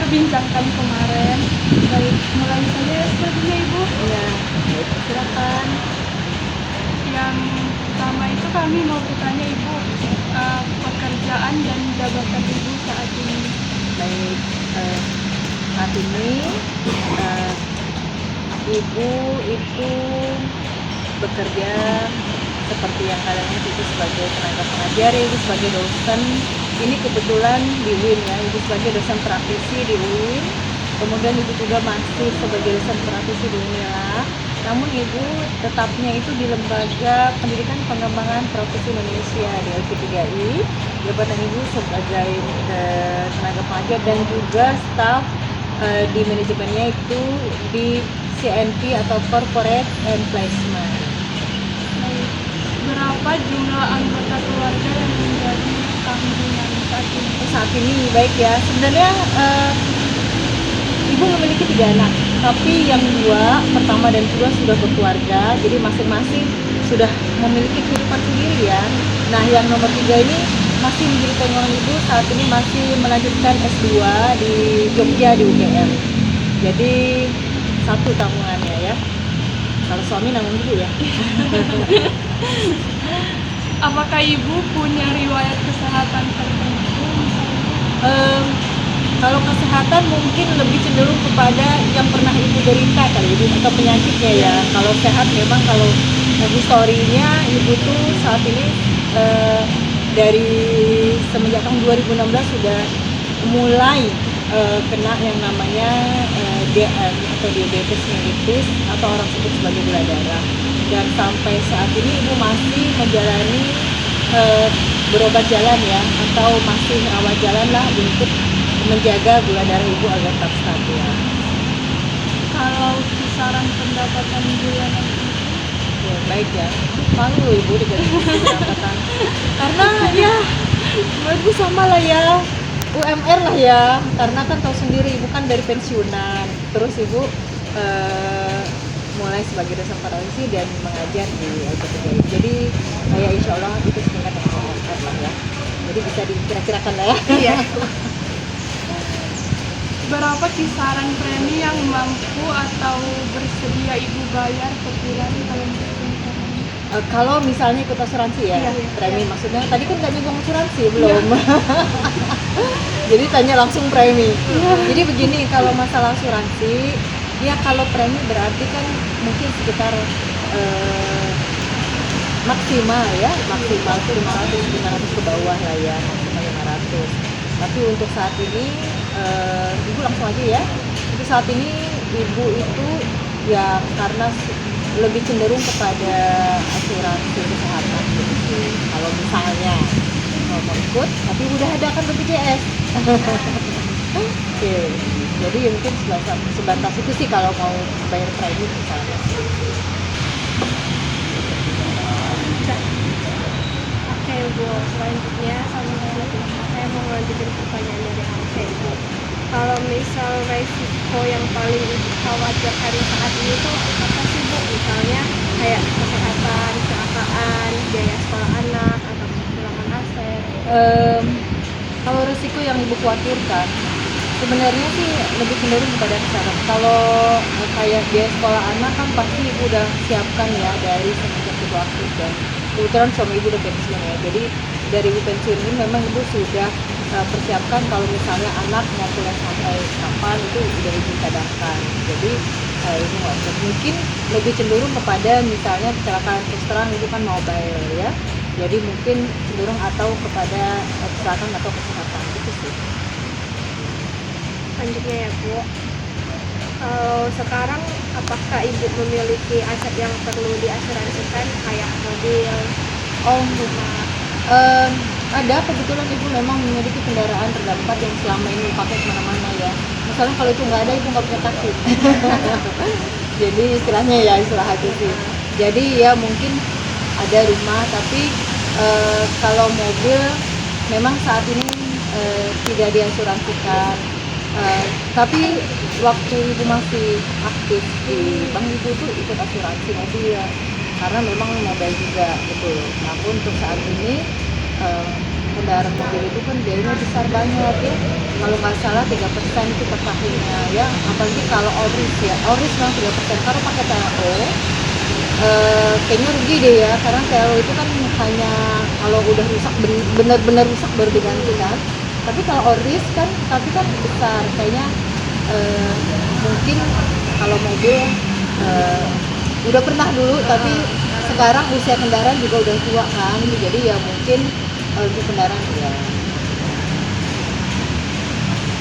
perbincangkan kemarin. Baik, mulai saja ya sepertinya Ibu. Ya, baik, silakan. Yang pertama itu kami mau bertanya Ibu, pekerjaan dan jabatan Ibu saat ini. Baik, saat ini eh, ibu itu bekerja seperti yang kalian lihat, ibu sebagai tenaga pengajar, ibu sebagai dosen. Ini kebetulan di UIN ya, ibu sebagai dosen praktisi di UIN. Kemudian ibu juga masih sebagai dosen praktisi di UNILA. Namun ibu tetapnya itu di Lembaga Pendidikan Pengembangan Profesi Indonesia di LP3I. Jabatan ibu sebagai tenaga pengajar dan juga staf di manajemennya itu di CNP atau Corporate and Placement. Baik, berapa jumlah anggota keluarga yang menjadi tanggungan saat ini? Saat ini baik ya, sebenarnya ibu memiliki 3 anak, tapi yang 2, pertama dan kedua sudah berkeluarga, jadi masing-masing sudah memiliki kehidupan sendiri ya. Nah, yang nomor 3 ini masih menjadi tanggungan ibu, saat ini masih melanjutkan S2 di Jogja di UGM. Jadi satu tanggungannya ya. Kalau suami nanggung dulu ya. Apakah Ibu punya riwayat kesehatan tertentu misalnya? Kalau kesehatan mungkin lebih cenderung kepada yang pernah ibu derita kali ibu atau penyakitnya ya. Kalau sehat memang kalau historinya ibu tuh saat ini dari semenjak tahun 2016 sudah mulai kena yang namanya DM atau diabetes mellitus atau orang sebut sebagai gula darah. Dan sampai saat ini ibu masih menjalani berobat jalan ya, atau masih rawat jalan lah untuk menjaga gula darah ibu agar tetap stabil. Kalau kisaran pendapatan bulanan Ibu? Ya, baik ya, malu ibu dengan pendapatan karena ya menurutku sama lah ya, UMR lah ya, karena kan tahu sendiri ibu kan dari pensiunan, terus ibu mulai sebagai dosen praktisi dan mengajar di LP3I. Jadi kayak insya Allah itu setingkat dengan UMR lah ya, jadi bisa dikira-kirakan lah ya. Iya. Berapa kisaran premi yang mampu atau bersedia Ibu bayar per bulan kalau misalnya? Kalau misalnya ikut asuransi ya, Iya, premi iya. maksudnya tadi kan nggak nyinggung asuransi belum. Jadi tanya langsung premi. Jadi begini, kalau masalah asuransi, ya kalau premi berarti kan mungkin sekitar maksimal ya, maksimal tuh 500 ke bawah lah ya, maksimal 500. Tapi untuk saat ini ibu langsung aja ya. Untuk saat ini ibu itu ya karena lebih cenderung kepada asuransi kesehatan gitu sih. Kalau misalnya mau ikut, tapi udah ada kan BPJS. Oke, jadi ya mungkin sebatas itu sih kalau mau bayar premi misalnya. Oke Bu, selanjutnya saya mau lanjutin pertanyaan dari Alke Bu. Kalau misal resiko yang paling Ibu khawatirkan saat ini tuh apa sih Bu? Misalnya kayak kesehatan, kecelakaan, biaya sekolah anak, atau kehilangan aset. Kalau resiko yang ibu khawatirkan, sebenarnya sih lebih cenderung kepada kesehatan. Kalau kayak biaya sekolah anak kan pasti ibu udah siapkan ya dari semenjak ibu aktif, dan kebetulan suami ibu udah pensiun ya. Jadi dari ibu pensiun ini memang ibu sudah persiapkan kalau misalnya anak mau kuliah sampai kapan itu udah ibu cadangkan. Jadi ibu nggak usah, mungkin lebih cenderung kepada misalnya kecelakaan, terus terang itu kan mobile ya. Jadi mungkin cenderung atau kepada kesehatan atau kesehatan itu sih. Selanjutnya ya Bu, kalau sekarang apakah Ibu memiliki aset yang perlu diasuransikan kayak mobil, Oh, rumah? ada kebetulan ibu memang memiliki kendaraan roda 4 yang selama ini pakai kemana-mana ya. Misalnya kalau itu nggak ada, ibu nggak punya taksi. Jadi istilahnya ya, istilah aja sih. Jadi ya mungkin ada rumah, tapi kalau mobil memang saat ini tidak diasuransikan. Tapi waktu ibu masih aktif di bank, ibu tuh ikut asuransi mobil karena memang modal juga betul. Nah, untuk saat ini kendaraan mobil itu kan biayanya besar banget ya. Kalau nggak salah 3% itu per tahunnya ya. Apalagi kalau Auris ya, Auris memang 3%. Kalau pakai TLO, kayaknya rugi deh ya, karena TLO itu kan hanya kalau udah rusak benar-benar rusak baru diganti kan. Tapi kalau Auris kan, tapi kan besar kayaknya. Mungkin kalau mobil udah pernah dulu, tapi sekarang usia kendaraan juga udah tua kan, jadi ya mungkin untuk kendaraan ya.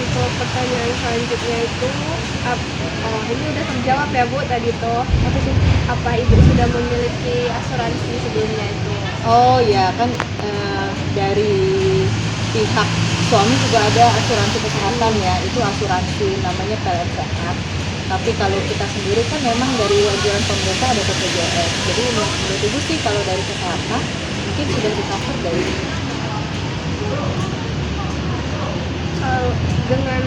Untuk pertanyaan selanjutnya itu, ini udah terjawab ya Bu tadi tuh. Apa sih? Apa Ibu sudah memiliki asuransi sebelumnya itu? Oh ya kan, dari pihak suami juga ada asuransi kesehatan ya, itu asuransi namanya PLN Sehat. Tapi kalau kita sendiri kan memang dari anjuran pemerintah ada BPJS. Jadi menurut Ibu sih kalau dari kesehatan mungkin sudah di cover dari Dengan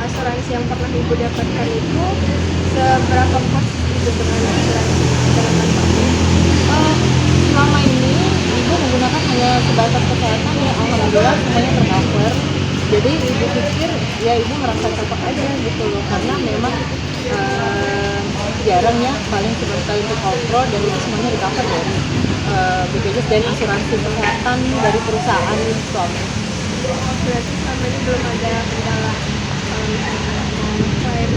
asuransi yang pernah Ibu dapatkan itu, seberapa pos Ibu dengan asuransi kesehatan Ibu? selama ini Ibu menggunakan hanya sebatas kesehatan ya, alhamdulillah semuanya tercover. Jadi Ibu pikir ya Ibu merasa cocok aja gitu loh, karena memang jarang ya, paling cuma sekali untuk kontrol dan itu semuanya di cover dari BPJS dan asuransi kesehatan dari perusahaan suami. Berarti selama ini belum ada kendala klaim.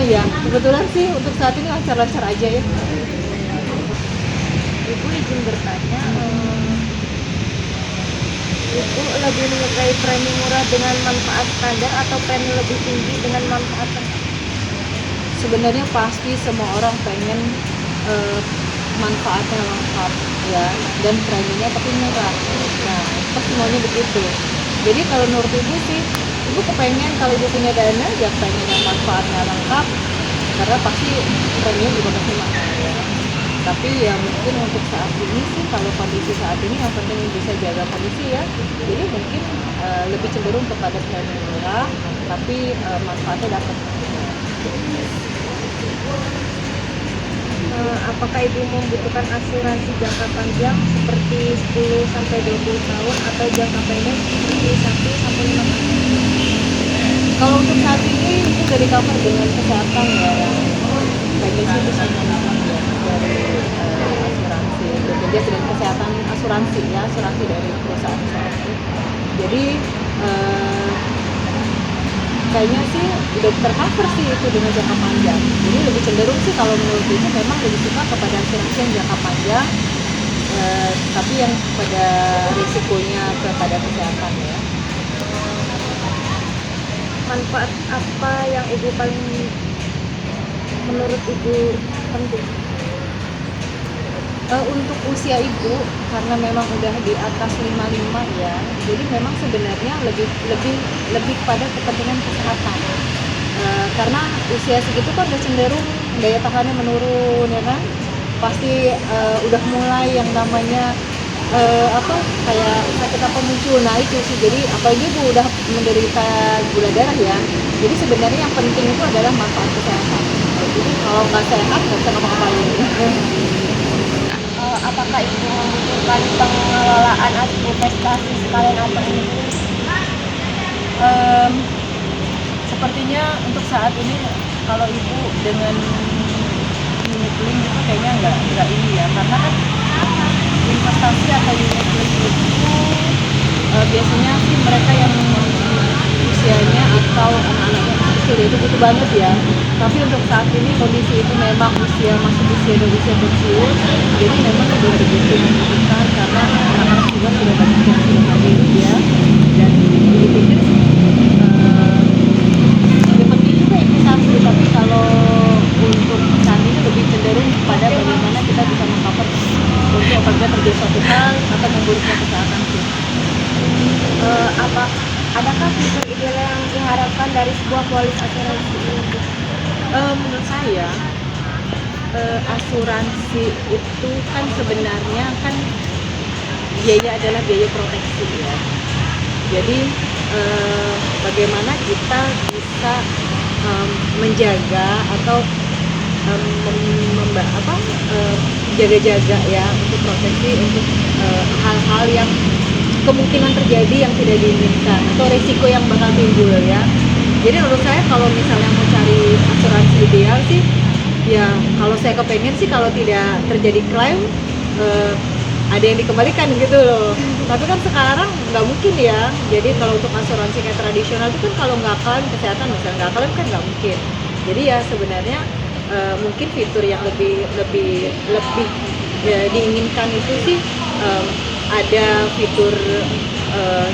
Ya kebetulan sih untuk saat ini lancar-lancar aja ya. Ibu izin bertanya, Ibu lebih menyukai premi murah dengan manfaat standar atau premi lebih tinggi dengan manfaat tertentu? Sebenarnya pasti semua orang pengen manfaatnya lengkap ya, dan preminya tapi murah. Nah itu semuanya begitu. Jadi kalau menurut Ibu sih, Ibu kepengen kalau Ibu punya dana ya pengen yang manfaatnya lengkap, karena pasti preminya juga pasti mahal ya. Tapi ya mungkin untuk saat ini sih, kalau kondisi saat ini yang penting bisa jaga kondisi ya. Jadi mungkin lebih cenderung kepada premi murah tapi manfaatnya dapat. Apakah Ibu membutuhkan asuransi jangka panjang seperti 10 sampai 20 tahun atau jangka pendek seperti 1 sampai 5 tahun? Kalau untuk saat ini itu dari cover dengan kesehatan ya, yang BPJS itu semuanya ya, dari asuransi BPJS dan kesehatan asuransi ya, asuransi dari perusahaan suami. Jadi kayaknya sih udah tercover sih itu dengan jangka panjang. Jadi lebih cenderung sih kalau menurut Ibu memang lebih suka kepada asuransi yang jangka panjang, tapi yang pada risikonya kepada kesehatan ya. Manfaat apa yang Ibu paling menurut Ibu penting? Untuk usia Ibu karena memang udah di atas 55 ya, jadi memang sebenarnya lebih pada kepentingan kesehatan. Karena usia segitu kan udah cenderung daya tahannya menurun ya kan, pasti udah mulai yang namanya kayak sakit apa muncul. Nah itu sih, jadi apalagi Ibu udah menderita gula darah ya, jadi sebenarnya yang penting itu adalah manfaat kesehatan. Jadi kalau nggak sehat nggak bisa ngapa-ngapain. Apakah Ibu membutuhkan pengelolaan investasi sekalian atau ini? Sepertinya untuk saat ini kalau Ibu dengan unit-link itu kayaknya nggak ini ya, karena kan investasi atau unit-link itu biasanya sih mereka yang usianya atau anak-anaknya kecil itu butuh banget ya. Tapi untuk saat ini kondisi itu memang masih usia pensiun, jadi memang sudah begitu membutuhkan, karena anak-anak juga sudah banyak yang sudah mandiri ya, dan dipikir ya penting juga investasi. Tapi kalau untuk saat ini lebih cenderung pada bagaimana kita bisa mengcover untuk apabila terjadi suatu hal atau memburuknya kesehatan sih. Adakah fitur ideal yang diharapkan dari sebuah polis asuransi ini? Menurut saya asuransi itu kan sebenarnya kan biaya adalah biaya proteksi ya. Jadi bagaimana kita bisa menjaga atau jaga-jaga ya untuk proteksi, untuk hal-hal yang kemungkinan terjadi yang tidak diinginkan atau risiko yang bakal timbul ya. Jadi menurut saya kalau misalnya mau cari asuransi ideal sih, ya kalau saya kepengen sih kalau tidak terjadi klaim ada yang dikembalikan gitu loh. Tapi kan sekarang nggak mungkin ya. Jadi kalau untuk asuransi kayak tradisional itu kan kalau nggak klaim kesehatan misalnya nggak klaim kan nggak mungkin. Jadi ya sebenarnya mungkin fitur yang lebih diinginkan itu sih ada fitur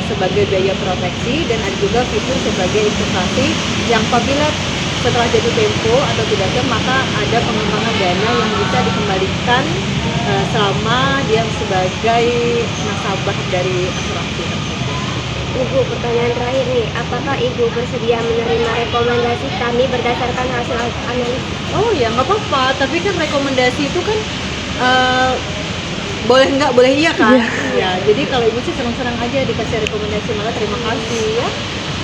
sebagai biaya proteksi dan ada juga fitur sebagai investasi yang apabila setelah jatuh tempo atau tidak maka ada pengembangan dana yang bisa dikembalikan selama dia sebagai nasabah dari asuransi tersebut. Ibu, pertanyaan terakhir nih, apakah Ibu bersedia menerima rekomendasi kami berdasarkan hasil analisis? Oh ya nggak apa-apa, tapi kan rekomendasi itu kan boleh nggak boleh iya kan? Ya, jadi kalau ibu sih senang-senang aja dikasih rekomendasi, malah terima kasih ya.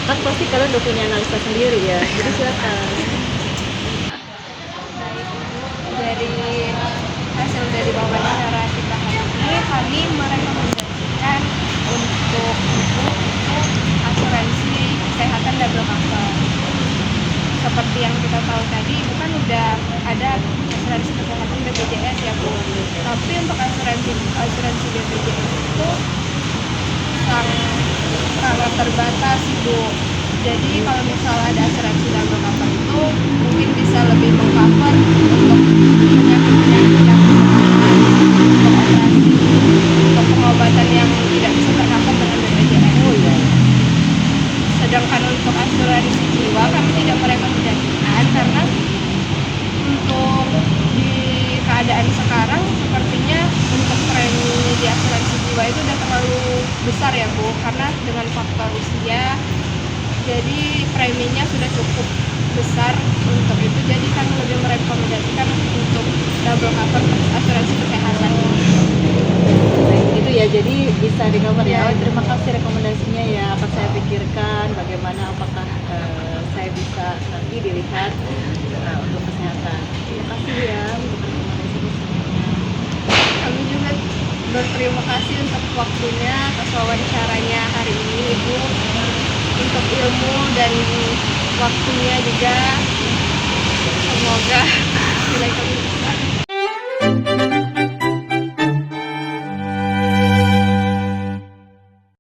Kan pasti kalian udah punya analisa sendiri ya, jadi silakan. Dari hasil dari wawancara kita hari ini, kami merekomendasikan untuk Ibu asuransi kesehatan double cover. Seperti yang kita tahu tadi, Ibu kan udah ada asuransi kesehatan BPJS ya Bu. Tapi untuk asuransi BPJS itu sangat terbatas Ibu. Jadi kalau misalnya ada asuransi double cover itu mungkin bisa lebih mengcover untuk penyakit-penyakit yang untuk operasi, untuk pengobatan yang tidak bisa tercover dengan BPJS. Oh iya. Sedangkan untuk asuransi jiwa kami tidak merekomendasikan karena untuk di keadaan sekarang sepertinya untuk premi di asuransi jiwa itu udah terlalu besar ya Bu, karena dengan faktor usia jadi preminya sudah cukup besar untuk itu, jadi kami lebih merekomendasikan untuk double cover asuransi kesehatan. Baik, itu ya, jadi bisa di cover ya. Ya. Oh, terima kasih rekomendasinya ya. Akan saya pikirkan bagaimana apakah saya bisa nanti dilihat untuk kesehatan. Terima kasih ya untuk rekomendasinya semuanya. Kami juga berterima kasih untuk waktunya atas wawancaranya hari ini Ibu, untuk ilmu dan waktunya juga. Semoga nilai kami